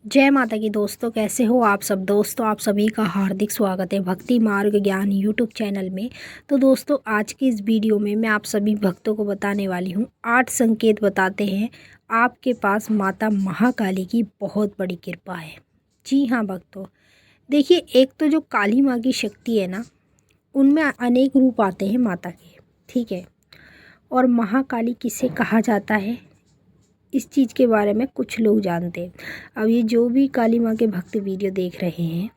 जय माता की दोस्तों, कैसे हो आप सब। दोस्तों आप सभी का हार्दिक स्वागत है भक्ति मार्ग ज्ञान यूट्यूब चैनल में। तो दोस्तों आज की इस वीडियो में मैं आप सभी भक्तों को बताने वाली हूँ 8 संकेत बताते हैं आपके पास माता महाकाली की बहुत बड़ी कृपा है। जी हाँ भक्तों, देखिए एक तो जो काली माँ की शक्ति है ना, उनमें अनेक रूप आते हैं माता के, ठीक है। और महाकाली किसे कहा जाता है, इस चीज़ के बारे में कुछ लोग जानते हैं। अब ये जो भी काली माँ के भक्त वीडियो देख रहे हैं,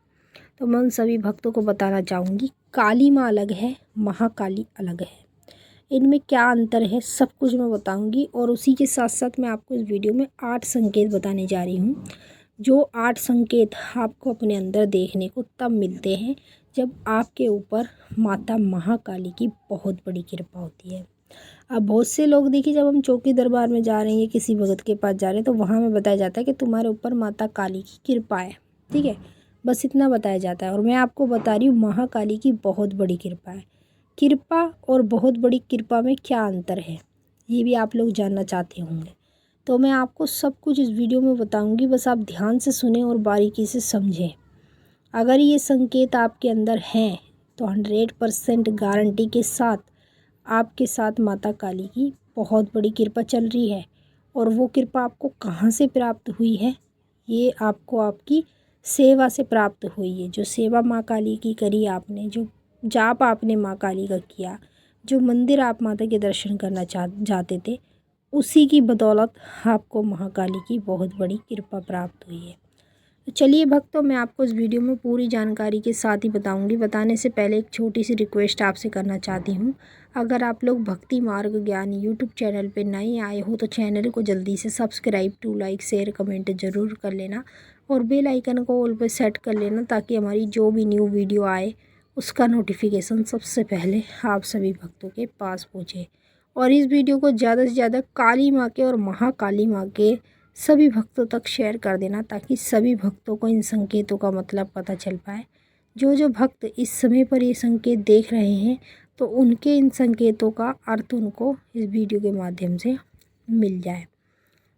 तो मैं उन सभी भक्तों को बताना चाहूँगी, काली माँ अलग है, महाकाली अलग है। इनमें क्या अंतर है सब कुछ मैं बताऊँगी। और उसी के साथ साथ मैं आपको इस वीडियो में 8 संकेत बताने जा रही हूँ। जो 8 संकेत आपको अपने अंदर देखने को तब मिलते हैं जब आपके ऊपर माता महाकाली की बहुत बड़ी कृपा होती है। अब बहुत से लोग देखिए, जब हम चौकी दरबार में जा रहे हैं या किसी भगत के पास जा रहे हैं, तो वहाँ हमें बताया जाता है कि तुम्हारे ऊपर माता काली की कृपा है, ठीक है। बस इतना बताया जाता है। और मैं आपको बता रही हूँ महाकाली की बहुत बड़ी कृपा है। कृपा और बहुत बड़ी कृपा में क्या अंतर है, ये भी आप लोग जानना चाहते होंगे। तो मैं आपको सब कुछ इस वीडियो में बताऊँगी, बस आप ध्यान से सुने और बारीकी से समझें। अगर ये संकेत आपके अंदर हैं तो 100% गारंटी के साथ आपके साथ माता काली की बहुत बड़ी कृपा चल रही है। और वो कृपा आपको कहाँ से प्राप्त हुई है, ये आपको आपकी सेवा से प्राप्त हुई है। जो सेवा माँ काली की करी आपने, जो जाप आपने माँ काली का किया, जो मंदिर आप माता के दर्शन करना जाते थे, उसी की बदौलत आपको महाकाली की बहुत बड़ी कृपा प्राप्त हुई है। तो चलिए भक्तों, मैं आपको इस वीडियो में पूरी जानकारी के साथ ही बताऊंगी। बताने से पहले एक छोटी सी रिक्वेस्ट आपसे करना चाहती हूँ। अगर आप लोग भक्ति मार्ग ज्ञान यूट्यूब चैनल पर नए आए हो तो चैनल को जल्दी से subscribe to like share comment ज़रूर कर लेना। और बेल आइकन को ऑल पे सेट कर लेना, ताकि हमारी जो भी न्यू वीडियो आए उसका नोटिफिकेशन सबसे पहले आप सभी भक्तों के पास पहुँचे। और इस वीडियो को ज़्यादा से ज़्यादा काली माँ के और महाकाली माँ के सभी भक्तों तक शेयर कर देना, ताकि सभी भक्तों को इन संकेतों का मतलब पता चल पाए। जो जो भक्त इस समय पर ये संकेत देख रहे हैं, तो उनके इन संकेतों का अर्थ उनको इस वीडियो के माध्यम से मिल जाए।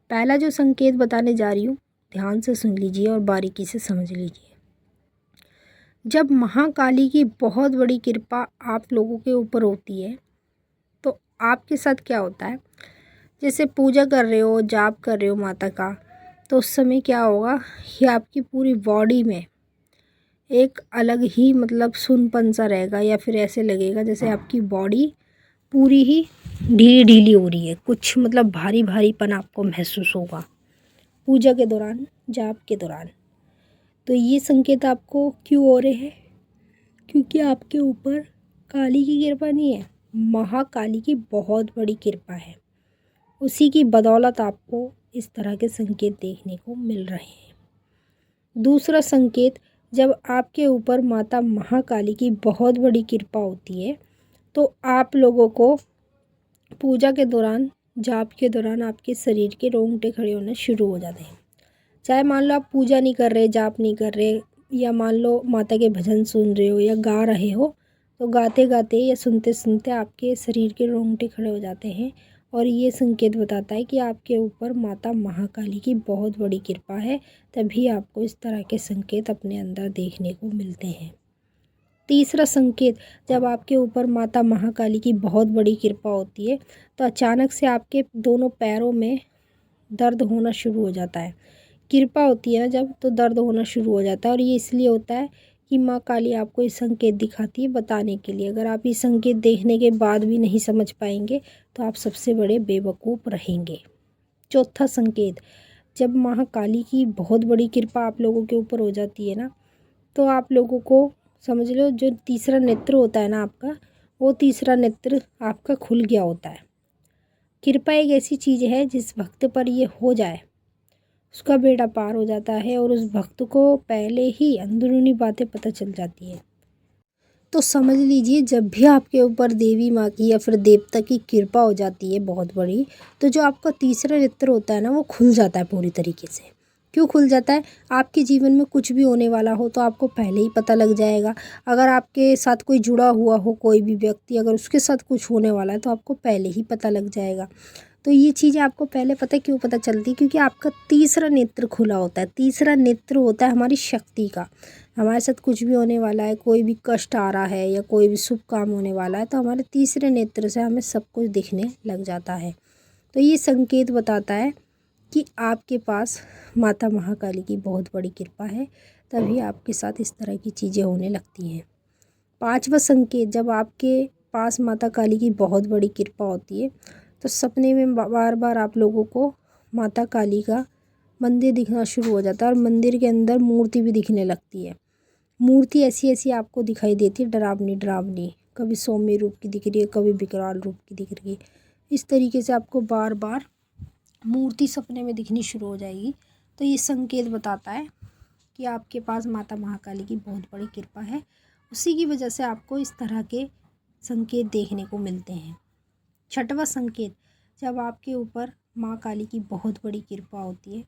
पहला जो संकेत बताने जा रही हूँ, ध्यान से सुन लीजिए और बारीकी से समझ लीजिए। जब महाकाली की बहुत बड़ी कृपा आप लोगों के ऊपर होती है, तो आपके साथ क्या होता है, जैसे पूजा कर रहे हो, जाप कर रहे हो माता का, तो उस समय क्या होगा कि आपकी पूरी बॉडी में एक अलग ही मतलब सुनपन सा रहेगा, या फिर ऐसे लगेगा जैसे आपकी बॉडी पूरी ही ढीली ढीली हो रही है। कुछ मतलब भारी भारीपन आपको महसूस होगा पूजा के दौरान, जाप के दौरान। तो ये संकेत आपको क्यों हो रहे हैं, क्योंकि आपके ऊपर काली की कृपा नहीं है, महाकाली की बहुत बड़ी कृपा है। उसी की बदौलत आपको इस तरह के संकेत देखने को मिल रहे हैं। दूसरा संकेत, जब आपके ऊपर माता महाकाली की बहुत बड़ी कृपा होती है, तो आप लोगों को पूजा के दौरान, जाप के दौरान आपके शरीर के रोंगटे खड़े होने शुरू हो जाते हैं। चाहे मान लो आप पूजा नहीं कर रहे, जाप नहीं कर रहे, या मान लो माता के भजन सुन रहे हो या गा रहे हो, तो गाते गाते या सुनते सुनते आपके शरीर के रोंगटे खड़े हो जाते हैं। और ये संकेत बताता है कि आपके ऊपर माता महाकाली की बहुत बड़ी कृपा है, तभी आपको इस तरह के संकेत अपने अंदर देखने को मिलते हैं। तीसरा संकेत, जब आपके ऊपर माता महाकाली की बहुत बड़ी कृपा होती है, तो अचानक से आपके दोनों पैरों में दर्द होना शुरू हो जाता है। कृपा होती है ना जब, तो दर्द होना शुरू हो जाता है। और ये इसलिए होता है कि माँ काली आपको ये संकेत दिखाती है बताने के लिए। अगर आप ये संकेत देखने के बाद भी नहीं समझ पाएंगे, तो आप सबसे बड़े बेवकूफ़ रहेंगे। चौथा संकेत, जब महाकाली की बहुत बड़ी कृपा आप लोगों के ऊपर हो जाती है ना, तो आप लोगों को समझ लो जो तीसरा नेत्र होता है ना आपका, वो तीसरा नेत्र आपका खुल गया होता है। कृपा एक ऐसी चीज़ है, जिस भक्त पर ये हो जाए उसका बेड़ा पार हो जाता है, और उस भक्त को पहले ही अंदरूनी बातें पता चल जाती है। तो समझ लीजिए, जब भी आपके ऊपर देवी माँ की या फिर देवता की कृपा हो जाती है बहुत बड़ी, तो जो आपका तीसरा नेत्र होता है ना, वो खुल जाता है पूरी तरीके से। क्यों खुल जाता है, आपके जीवन में कुछ भी होने वाला हो तो आपको पहले ही पता लग जाएगा। अगर आपके साथ कोई जुड़ा हुआ हो, कोई भी व्यक्ति, अगर उसके साथ कुछ होने वाला है तो आपको पहले ही पता लग जाएगा। तो ये चीज़ें आपको पहले पता है क्यों पता चलती है, क्योंकि आपका तीसरा नेत्र खुला होता है। तीसरा नेत्र होता है हमारी शक्ति का। हमारे साथ कुछ भी होने वाला है, कोई भी कष्ट आ रहा है या कोई भी शुभ काम होने वाला है, तो हमारे तीसरे नेत्र से हमें सब कुछ दिखने लग जाता है। तो ये संकेत बताता है कि आपके पास माता महाकाली की बहुत बड़ी कृपा है, तभी आपके साथ इस तरह की चीज़ें होने लगती हैं। पांचवा संकेत, जब आपके पास माता काली की बहुत बड़ी कृपा होती है तो सपने में बार बार आप लोगों को माता काली का मंदिर दिखना शुरू हो जाता है और मंदिर के अंदर मूर्ति भी दिखने लगती है। मूर्ति ऐसी ऐसी आपको दिखाई देती है, डरावनी डरावनी, कभी सौम्य रूप की दिख रही है, कभी विकराल रूप की दिख रही है। इस तरीके से आपको बार बार मूर्ति सपने में दिखनी शुरू हो जाएगी। तो ये संकेत बताता है कि आपके पास माता महाकाली की बहुत बड़ी कृपा है। उसी की वजह से आपको इस तरह के संकेत देखने को मिलते हैं। छठवां संकेत, जब आपके ऊपर माँ काली की बहुत बड़ी कृपा होती है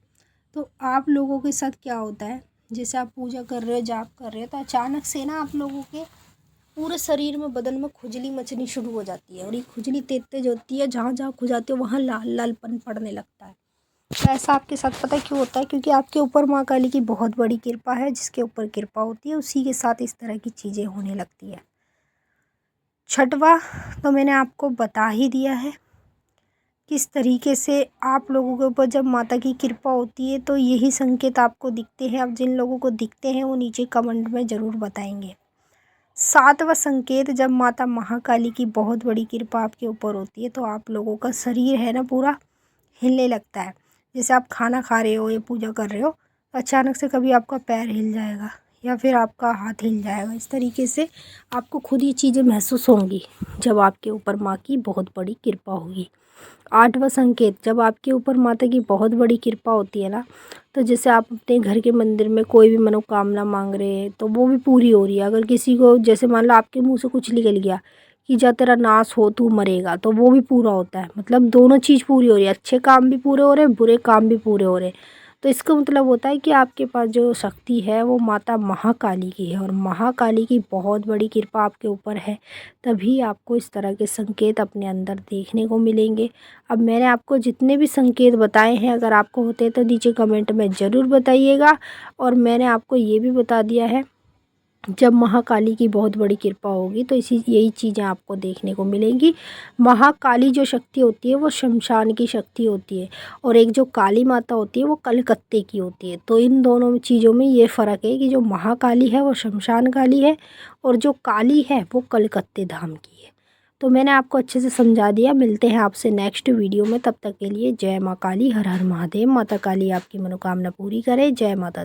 तो आप लोगों के साथ क्या होता है, जैसे आप पूजा कर रहे हो, जाप कर रहे हो, तो अचानक से ना आप लोगों के पूरे शरीर में, बदन में खुजली मचनी शुरू हो जाती है। और ये खुजली तेज तेज होती है, जहाँ जहाँ खुजाती है वहाँ लाल लालपन पड़ने लगता है। तो ऐसा आपके साथ पता है क्यों होता है, क्योंकि आपके ऊपर माँ काली की बहुत बड़ी कृपा है। जिसके ऊपर कृपा होती है उसी के साथ इस तरह की चीज़ें होने लगती है। छठवां तो मैंने आपको बता ही दिया है किस तरीके से आप लोगों के ऊपर जब माता की कृपा होती है तो यही संकेत आपको दिखते हैं। अब जिन लोगों को दिखते हैं वो नीचे कमेंट में ज़रूर बताएंगे। सातवां संकेत, जब माता महाकाली की बहुत बड़ी कृपा आपके ऊपर होती है तो आप लोगों का शरीर है ना पूरा हिलने लगता है। जैसे आप खाना खा रहे हो या पूजा कर रहे हो, अचानक से कभी आपका पैर हिल जाएगा या फिर आपका हाथ हिल जाएगा। इस तरीके से आपको खुद ये चीज़ें महसूस होंगी जब आपके ऊपर माँ की बहुत बड़ी कृपा होगी। आठवां संकेत, जब आपके ऊपर माता की बहुत बड़ी कृपा होती है ना, तो जैसे आप अपने घर के मंदिर में कोई भी मनोकामना मांग रहे हैं तो वो भी पूरी हो रही है। अगर किसी को, जैसे मान लो आपके मुंह से कुछ निकल गया कि जा तेरा नाश हो, तू मरेगा, तो वो भी पूरा होता है। मतलब दोनों चीज़ पूरी हो रही है, अच्छे काम भी पूरे हो रहे हैं, बुरे काम भी पूरे हो रहे हैं। तो इसका मतलब होता है कि आपके पास जो शक्ति है वो माता महाकाली की है और महाकाली की बहुत बड़ी कृपा आपके ऊपर है, तभी आपको इस तरह के संकेत अपने अंदर देखने को मिलेंगे। अब मैंने आपको जितने भी संकेत बताए हैं, अगर आपको होते तो नीचे कमेंट में ज़रूर बताइएगा। और मैंने आपको ये भी बता दिया है, जब महाकाली की बहुत बड़ी कृपा होगी तो यही चीज़ें आपको देखने को मिलेंगी। महाकाली जो शक्ति होती है वो शमशान की शक्ति होती है और एक जो काली माता होती है वो कलकत्ते की होती है। तो इन दोनों चीज़ों में ये फ़र्क है कि जो महाकाली है वो शमशान काली है और जो काली है वो कलकत्ते धाम की है। तो मैंने आपको अच्छे से समझा दिया। मिलते हैं आपसे नेक्स्ट वीडियो में, तब तक के लिए जय माँ काली, हर हर महादेव। माता काली आपकी मनोकामना पूरी करे। जय माता दी।